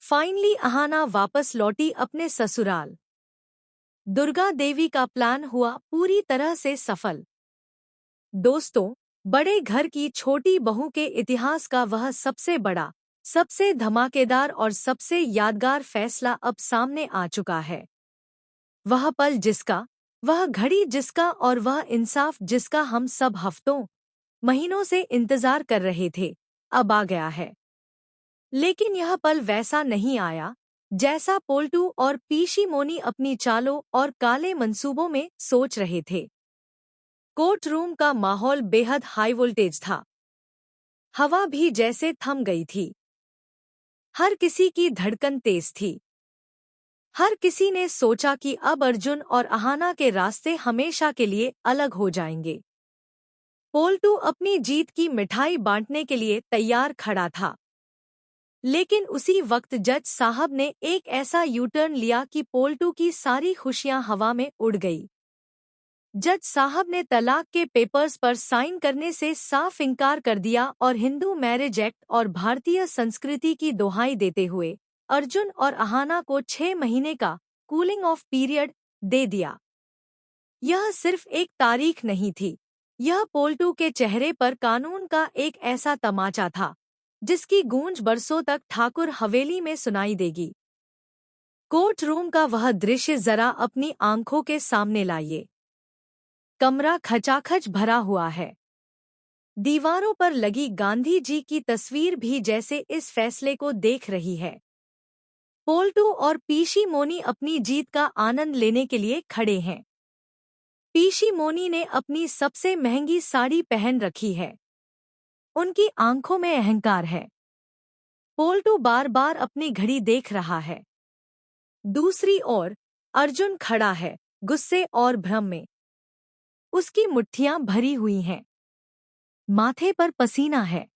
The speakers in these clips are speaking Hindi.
फाइनली अहाना वापस लौटी अपने ससुराल। दुर्गा देवी का प्लान हुआ पूरी तरह से सफल। दोस्तों, बड़े घर की छोटी बहू के इतिहास का वह सबसे बड़ा, सबसे धमाकेदार और सबसे यादगार फैसला अब सामने आ चुका है। वह पल जिसका, वह घड़ी जिसका और वह इंसाफ जिसका हम सब हफ्तों, महीनों से इंतजार कर रहे थे, अब आ गया है। लेकिन यह पल वैसा नहीं आया जैसा पोल्टू और पीशीमोनी अपनी चालों और काले मंसूबों में सोच रहे थे। कोर्ट रूम का माहौल बेहद हाई वोल्टेज था। हवा भी जैसे थम गई थी। हर किसी की धड़कन तेज थी। हर किसी ने सोचा कि अब अर्जुन और अहाना के रास्ते हमेशा के लिए अलग हो जाएंगे। पोल्टू अपनी जीत की मिठाई बांटने के लिए तैयार खड़ा था। लेकिन उसी वक्त जज साहब ने एक ऐसा यू टर्न लिया कि पोल्टू की सारी खुशियां हवा में उड़ गई। जज साहब ने तलाक के पेपर्स पर साइन करने से साफ इनकार कर दिया और हिंदू मैरिज एक्ट और भारतीय संस्कृति की दोहाई देते हुए अर्जुन और अहाना को 6 महीने का कूलिंग ऑफ पीरियड दे दिया। यह सिर्फ एक तारीख नहीं थी, यह पोल्टू के चेहरे पर कानून का एक ऐसा तमाचा था जिसकी गूंज बरसों तक ठाकुर हवेली में सुनाई देगी। कोर्ट रूम का वह दृश्य जरा अपनी आंखों के सामने लाइए। कमरा खचाखच भरा हुआ है। दीवारों पर लगी गांधी जी की तस्वीर भी जैसे इस फैसले को देख रही है। पोल्टू और पीशीमोनी अपनी जीत का आनंद लेने के लिए खड़े हैं। पीशीमोनी ने अपनी सबसे महंगी साड़ी पहन रखी है। उनकी आंखों में अहंकार है। पोल्टू बार बार अपनी घड़ी देख रहा है। दूसरी ओर अर्जुन खड़ा है, गुस्से और भ्रम में। उसकी मुट्ठियां भरी हुई हैं। माथे पर पसीना है।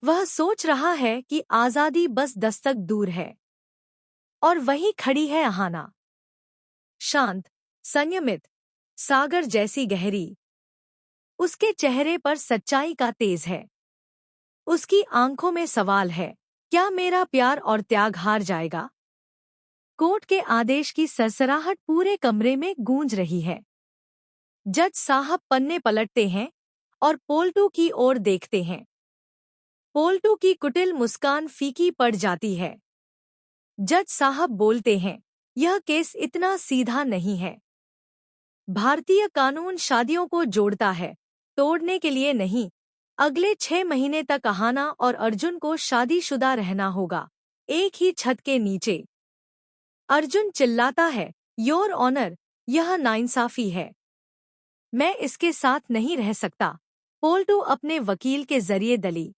वह सोच रहा है कि आजादी बस दस्तक दूर है। और वहीं खड़ी है अहाना, शांत, संयमित, सागर जैसी गहरी। उसके चेहरे पर सच्चाई का तेज है। उसकी आंखों में सवाल है, क्या मेरा प्यार और त्याग हार जाएगा? कोर्ट के आदेश की सरसराहट पूरे कमरे में गूंज रही है। जज साहब पन्ने पलटते हैं और पोल्टू की ओर देखते हैं। पोल्टू की कुटिल मुस्कान फीकी पड़ जाती है। जज साहब बोलते हैं, यह केस इतना सीधा नहीं है। भारतीय कानून शादियों को जोड़ता है, तोड़ने के लिए नहीं। अगले 6 महीने तक अहाना और अर्जुन को शादीशुदा रहना होगा, एक ही छत के नीचे। अर्जुन चिल्लाता है, योर ऑनर, यह नाइंसाफी है। मैं इसके साथ नहीं रह सकता। पोल्टू अपने वकील के जरिए दलील